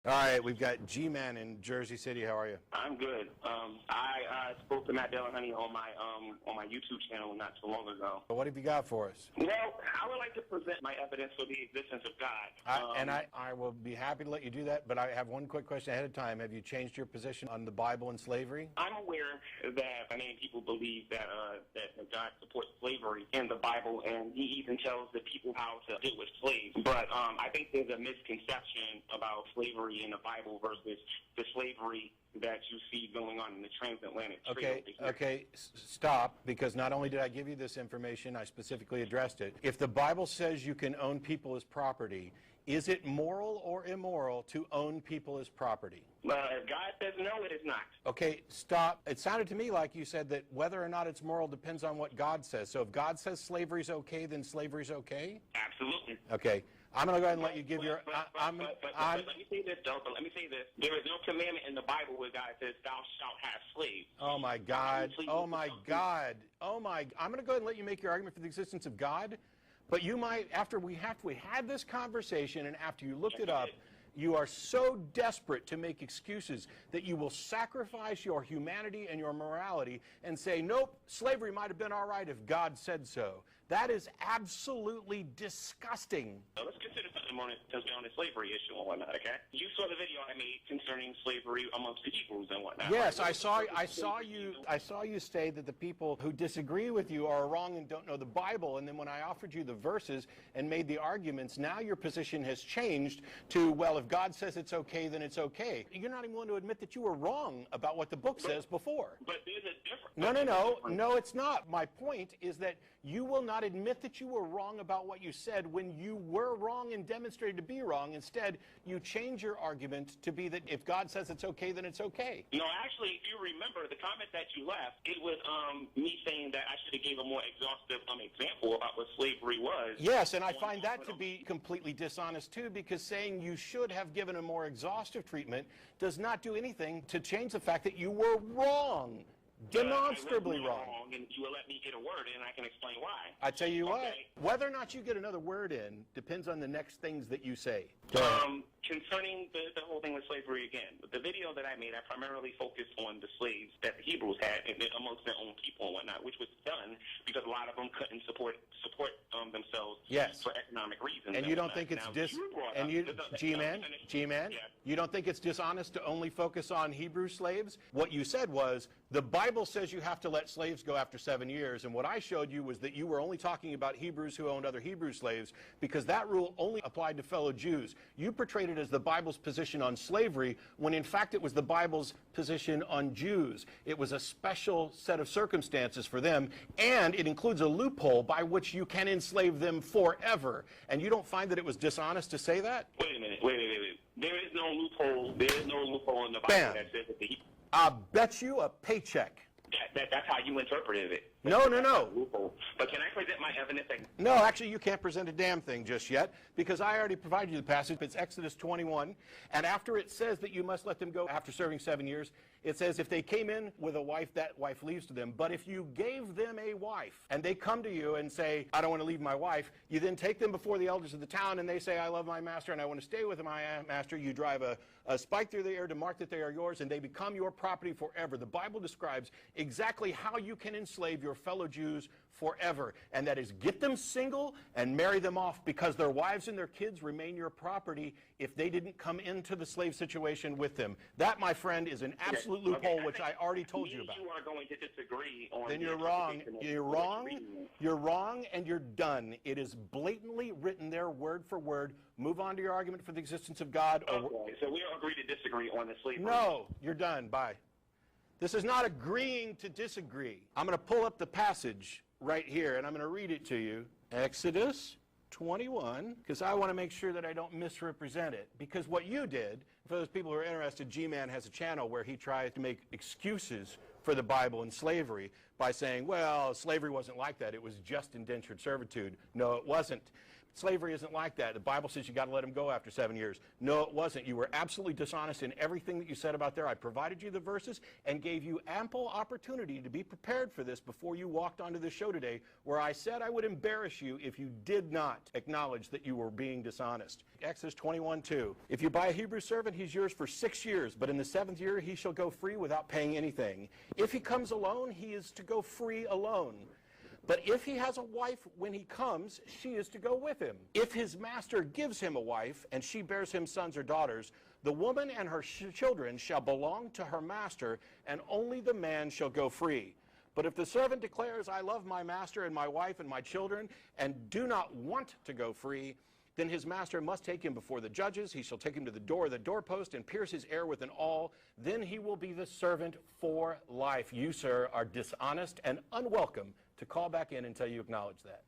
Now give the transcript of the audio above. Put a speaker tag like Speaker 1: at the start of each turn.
Speaker 1: All right, we've got G-Man in Jersey City. How are you?
Speaker 2: I'm good. I spoke to Matt Dillahunty on my YouTube channel not too long ago.
Speaker 1: What have you got for us?
Speaker 2: Well, I would like to present my evidence for the existence of God.
Speaker 1: I will be happy to let you do that, but I have one quick question ahead of time. Have you changed your position on the Bible and slavery?
Speaker 2: I'm aware that many people believe that God supports slavery in the Bible, and he even tells the people how to deal with slaves. But I think there's a misconception about slavery in the Bible versus the slavery that you see going on in the transatlantic trade.
Speaker 1: Okay, stop, because not only did I give you this information, I specifically addressed it. If the Bible says you can own people as property, is it moral or immoral to own people as property?
Speaker 2: If God says no, it is not.
Speaker 1: Okay, stop. It sounded to me like you said that whether or not it's moral depends on what God says. So if God says slavery's okay, then slavery's okay?
Speaker 2: Absolutely.
Speaker 1: Okay. I'm going to go ahead and let you give your...
Speaker 2: But let me say this, though. But let me say this. There is no commandment in the Bible where God says, thou shalt have slaves.
Speaker 1: Oh, my God. Oh, my God. Oh, my... I'm going to go ahead and let you make your argument for the existence of God. But you might, after we had this conversation and after you looked it up, you are so desperate to make excuses that you will sacrifice your humanity and your morality and say, nope, slavery might have been all right if God said so. That is absolutely disgusting.
Speaker 2: So let's consider something on the slavery issue and whatnot, okay? You saw the video I made concerning slavery amongst the Hebrews and whatnot.
Speaker 1: Yes, right? I saw you say that the people who disagree with you are wrong and don't know the Bible, and then when I offered you the verses and made the arguments, now your position has changed to, well, if God says it's okay, then it's okay. You're not even willing to admit that you were wrong about what the book says before.
Speaker 2: But there's a difference.
Speaker 1: No, it's not. My point is that you will not admit that you were wrong about what you said when you were wrong and demonstrated to be wrong. Instead, you change your argument to be that if God says it's okay, then it's okay.
Speaker 2: No, actually, if you remember the comment that you left, it was me saying that I should have gave a more exhaustive example about what slavery was.
Speaker 1: Yes, and I find that to be completely dishonest, too, because saying you should have given a more exhaustive treatment does not do anything to change the fact that you were wrong. Demonstrably wrong.
Speaker 2: And you will let me get a word in, and I can explain why.
Speaker 1: I tell you what, whether or not you get another word in depends on the next things that you say.
Speaker 2: Concerning the whole thing with slavery again, the video that I made, I primarily focused on the slaves that the Hebrews had amongst their own people and whatnot, which was done because a lot of them couldn't support themselves for economic reasons.
Speaker 1: And you don't think it's G-Man, you don't think it's dishonest to only focus on Hebrew slaves? What you said was, the Bible says you have to let slaves go after 7 years, and what I showed you was that you were only talking about Hebrews who owned other Hebrew slaves because that rule only applied to fellow Jews. You portrayed it as the Bible's position on slavery when in fact it was the Bible's position on Jews. It was a special set of circumstances for them, and it includes a loophole by which you can enslave them forever. And you don't find that it was dishonest to say that?
Speaker 2: Wait a minute. There is no loophole. There is no loophole in the Bible that says that
Speaker 1: I'll bet you a paycheck.
Speaker 2: That's how you interpreted it.
Speaker 1: No.
Speaker 2: But can I present my evidence?
Speaker 1: No, actually, you can't present a damn thing just yet, because I already provided you the passage. It's Exodus 21, and after it says that you must let them go after serving 7 years, it says if they came in with a wife, that wife leaves to them. But if you gave them a wife, and they come to you and say, I don't want to leave my wife, you then take them before the elders of the town, and they say, I love my master, and I want to stay with my master. You drive a spike through the air to mark that they are yours, and they become your property forever. The Bible describes exactly how you can enslave your fellow Jews forever, and that is get them single and marry them off, because their wives and their kids remain your property if they didn't come into the slave situation with them. That, my friend, is an absolute loophole, which I already told you about.
Speaker 2: You are going to disagree on.
Speaker 1: Then you're wrong. You're wrong, and you're done. It is blatantly written there, word for word. Move on to your argument for the existence of God.
Speaker 2: Okay, so we agree to disagree on the slavery.
Speaker 1: No, you're done. Bye. This is not agreeing to disagree. I'm going to pull up the passage right here, and I'm going to read it to you. Exodus 21, because I want to make sure that I don't misrepresent it. Because what you did, for those people who are interested, G-Man has a channel where he tries to make excuses for the Bible and slavery by saying, well, slavery wasn't like that. It was just indentured servitude. No, it wasn't. Slavery isn't like that. The Bible says you got to let him go after 7 years. No, it wasn't. You were absolutely dishonest in everything that you said about there. I provided you the verses and gave you ample opportunity to be prepared for this before you walked onto the show today, where I said I would embarrass you if you did not acknowledge that you were being dishonest. Exodus 21:2. If you buy a Hebrew servant, he's yours for 6 years, but in the 7th year he shall go free without paying anything. If he comes alone, he is to go free alone. But if he has a wife when he comes, she is to go with him. If his master gives him a wife, and she bears him sons or daughters, the woman and her children shall belong to her master, and only the man shall go free. But if the servant declares, I love my master and my wife and my children, and do not want to go free, then his master must take him before the judges. He shall take him to the door of the doorpost and pierce his ear with an awl. Then he will be the servant for life. You, sir, are dishonest and unwelcome to call back in until you acknowledge that.